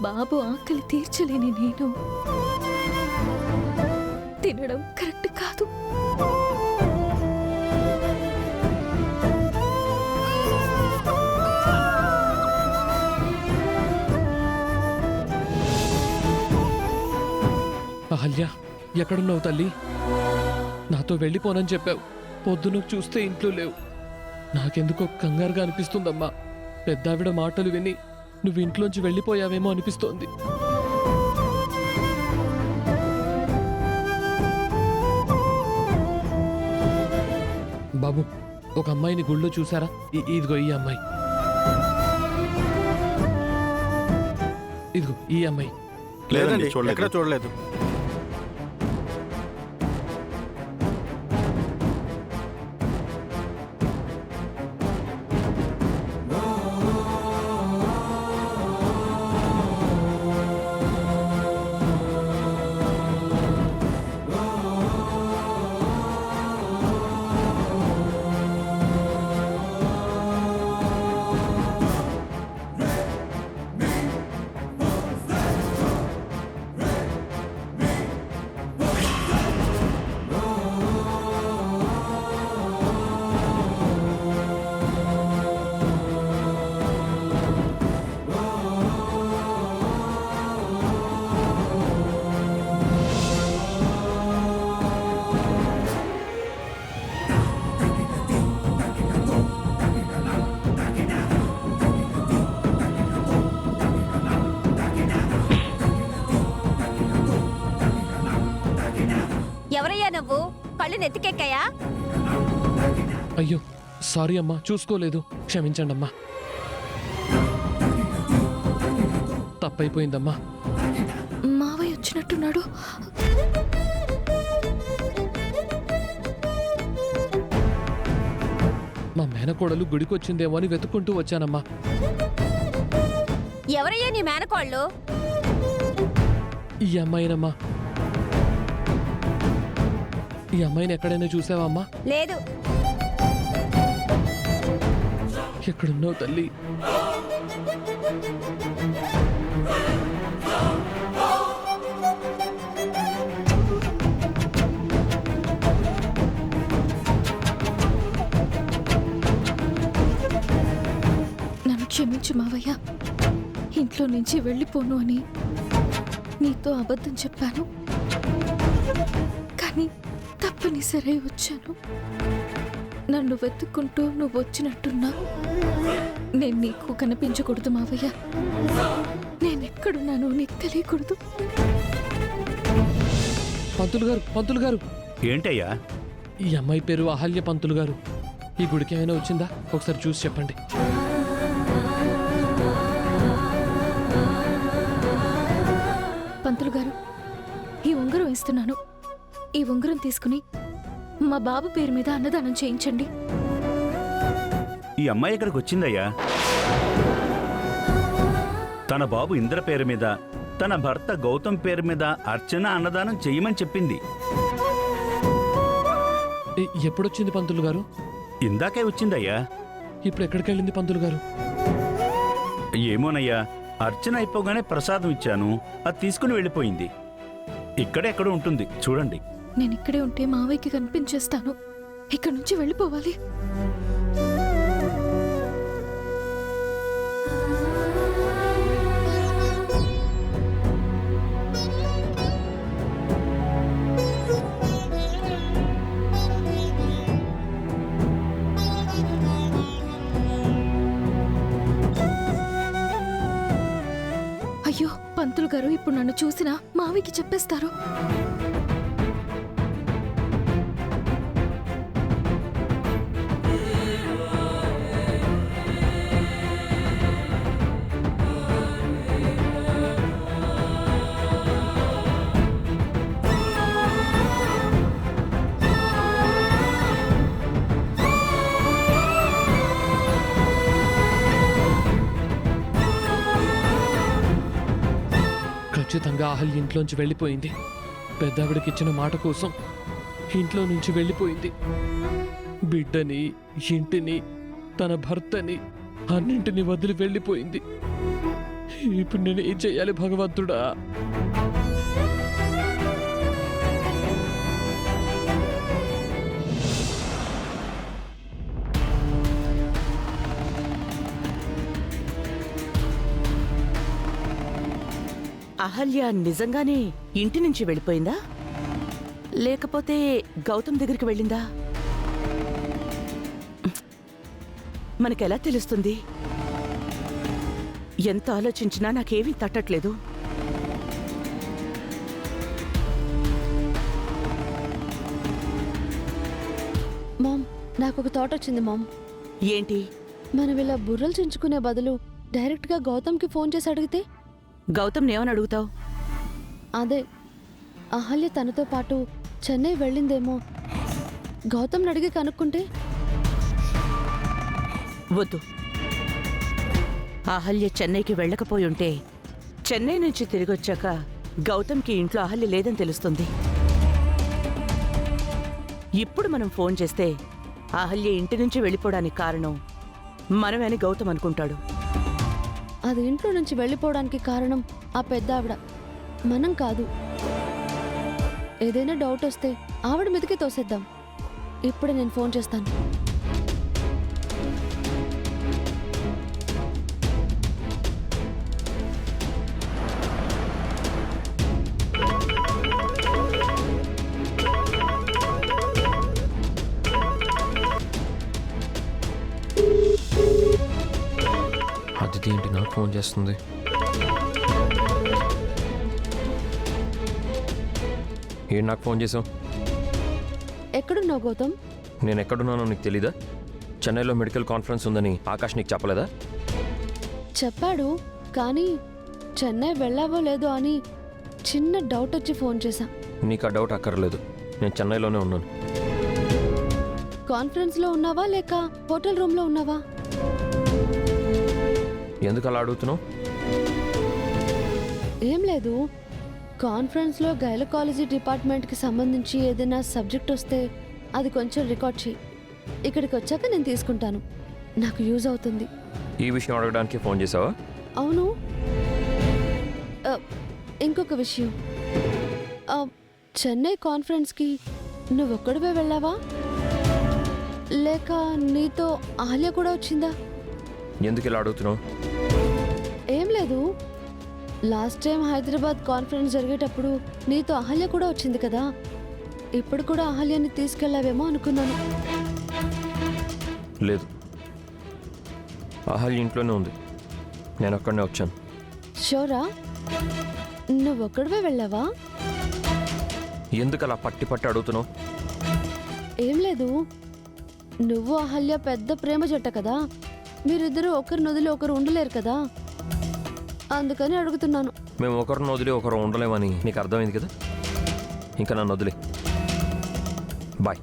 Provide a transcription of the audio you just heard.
బాబు ఆకలి తీర్చలేని నేను తినడం కరెక్ట్ కాదు. అహల్య, ఎక్కడున్నావు తల్లి? నాతో వెళ్ళిపోనని చెప్పావు. పొద్దున చూస్తే ఇంట్లో లేవు. నాకెందుకో కంగారుగా అనిపిస్తుందమ్మా. పెద్దావిడ మాటలు విని నువ్వు ఇంట్లోంచి వెళ్ళిపోయావేమో అనిపిస్తోంది. బాబు, ఒక అమ్మాయిని గుళ్ళో చూసారా? ఇదిగో ఈ అమ్మాయి. ఇదిగో ఈ అమ్మాయి. లేదండి, ఎక్కడ చూడలేదు. ఎవరయ్యా నువ్వు? కళ్ళు నెత్తికెక్కాయా? అయ్యో సారీ అమ్మా, చూసుకోలేదు, క్షమించండి అమ్మా. తప్పైపోయిందమ్మా. మావయ్య వచ్చినట్టున్నాడు. మా మేనకోడలు గుడికొచ్చిందేమో అని వెతుక్కుంటూ వచ్చానమ్మా. ఎవరయ్యా నీ మేనకోళ్ళు? ఈ అమ్మాయినమ్మా. ఈ అమ్మాయిని ఎక్కడైనా చూసావా అమ్మా? లేదు. ఎక్కడున్నావు తల్లి? నన్ను క్షమించు మావయ్య. ఇంట్లో నుంచి వెళ్ళిపోను అని నీతో అబద్ధం చెప్పాను, కానీ తప్పనిసరి వచ్చాను. నన్ను వెతుక్కుంటూ నువ్వు వచ్చినట్టున్నా నేను నీకు కనిపించకూడదు మావయ్య. నేనెక్కడున్నానో నీకు తెలియకూడదు. పంతులు గారు, పంతులు గారు. ఏంటయ్యా? ఈ అమ్మాయి పేరు అహల్య. పంతులు గారు, ఈ గుడికి ఏమైనా వచ్చిందా? ఒకసారి చూసి చెప్పండి. పంతులు గారు, ఈ ఉంగరం ఇస్తున్నాను. ఈ ఉంగరం తీసుకుని మా బాబు పేరు మీద అన్నదానం చేయించండి. ఈ అమ్మాయి ఇక్కడికి వచ్చిందయ్యా. తన బాబు ఇంద్ర పేరు మీద, తన భర్త గౌతమ్ పేరు మీద అర్చన అన్నదానం చెయ్యమని చెప్పింది. ఎప్పుడొచ్చింది పంతులు గారు? ఇందాకే వచ్చిందయ్యా. ఇప్పుడు ఎక్కడికి వెళ్ళింది పంతులు గారు? ఏమోనయ్యా, అర్చన అయిపోగానే ప్రసాదం ఇచ్చాను, అది తీసుకుని వెళ్ళిపోయింది. ఇక్కడెక్కడ ఉంటుంది చూడండి. నేను ఇక్కడే ఉంటే మావయ్యకి కనిపించేస్తాను. ఇక్కడి నుంచి వెళ్ళిపోవాలి. అయ్యో పంతులు గారు ఇప్పుడు నన్ను చూసినా మావయ్యకి చెప్పేస్తారు. ఖచ్చితంగా అహల్య ఇంట్లోంచి వెళ్ళిపోయింది. పెద్దావిడకిచ్చిన మాట కోసం ఇంట్లో నుంచి వెళ్ళిపోయింది. బిడ్డని, ఇంటిని, తన భర్తని అన్నింటినీ వదిలి వెళ్ళిపోయింది. ఇప్పుడు నేను ఏం చెయ్యాలి భగవంతుడా? అహల్య నిజంగానే ఇంటి నుంచి వెళ్ళిపోయిందా లేకపోతే గౌతమ్ దగ్గరికి వెళ్ళిందా? మనకెలా తెలుస్తుంది? ఎంత ఆలోచించినా నాకేమీ తట్టట్లేదు. మామ్, నాకు ఒక థాట్ వచ్చింది మామ్. ఏంటి? మనం ఇలా బుర్రలు చించుకునే బదులు డైరెక్ట్గా గౌతమ్కి ఫోన్ చేసి అడిగితే? గౌతమ్ని ఏమని అడుగుతావు? అదే, అహల్య తనతో పాటు చెన్నై వెళ్ళిందేమో, గౌతమ్ని అడిగి కనుక్కుంటే? వద్దు. అహల్య చెన్నైకి వెళ్ళకపోయి ఉంటే చెన్నై నుంచి తిరిగొచ్చాక గౌతమ్కి ఇంట్లో అహల్య లేదని తెలుస్తుంది. ఇప్పుడు మనం ఫోన్ చేస్తే అహల్య ఇంటి నుంచి వెళ్ళిపోవడానికి కారణం మనమే అని గౌతమ్ అనుకుంటాడు. అది ఇంట్లో నుంచి వెళ్ళిపోవడానికి కారణం ఆ పెద్ద ఆవిడ, మనం కాదు. ఏదైనా డౌట్ వస్తే ఆవిడ మీదకి తోసేద్దాం. ఇప్పుడే నేను ఫోన్ చేస్తాను. అదితి ఏంటి నాకు ఫోన్ చేస్తుంది? ఏంటి నాకు ఫోన్ చేసావు? ఎక్కడున్నావు గౌతమ్? నేను ఎక్కడున్నానో నీకు తెలీదా? చెన్నైలో మెడికల్ కాన్ఫరెన్స్ ఉందని ఆకాష్ నీకు చెప్పలేదా? చెప్పాడు, కానీ చెన్నై వెళ్ళావో లేదో అని చిన్న డౌట్ వచ్చి ఫోన్ చేశా. నీకు ఆ డౌట్ అక్కర్లేదు, నేను చెన్నైలోనే ఉన్నాను. కాన్ఫరెన్స్లో ఉన్నావా లేక హోటల్ రూమ్లో ఉన్నావా? ఎందుకు అలా అడుగుతున్నావు? ఏం లేదు, కాన్ఫరెన్స్లో గైనకాలజీ డిపార్ట్మెంట్కి సంబంధించి ఏదైనా సబ్జెక్ట్ వస్తే అది కొంచెం రికార్డ్ చేయి. ఇక్కడికి వచ్చాక నేను తీసుకుంటాను, నాకు యూజ్ అవుతుంది. ఈ విషయం అడగడానికి ఫోన్ చేసావా? అవును. ఇంకొక విషయం, చెన్నై కాన్ఫరెన్స్కి నువ్వొక్కడివే వెళ్ళావా లేక నీతో అహల్య కూడా వచ్చిందా? ఎందుకు ఇలా అడుగుతున్నావు? ఏం లేదు, లాస్ట్ టైం హైదరాబాద్ కాన్ఫరెన్స్ జరిగేటప్పుడు నీతో అహల్య కూడా వచ్చింది కదా, ఇప్పుడు కూడా అహల్యని తీసుకెళ్ళావేమో అనుకున్నాను. లేదు, అహల్య ఇంట్లోనే ఉంది, నేను అక్కడనే వచ్చాను. షోరా? నువ్వొక్కడివే వెళ్ళావా? ఎందుకు అలా పట్టి పట్టి అడుగుతున్నావు? ఏం లేదు, నువ్వు అహల్య పెద్ద ప్రేమ జట్ట కదా, మీరిద్దరూ ఒకరిని వదిలి ఒకరు ఉండలేరు కదా, అందుకని అడుగుతున్నాను. మేము ఒకరిని వదిలి ఒకరు ఉండలేమని నీకు అర్థమైంది కదా, ఇంకా నన్ను వదిలే. బాయ్.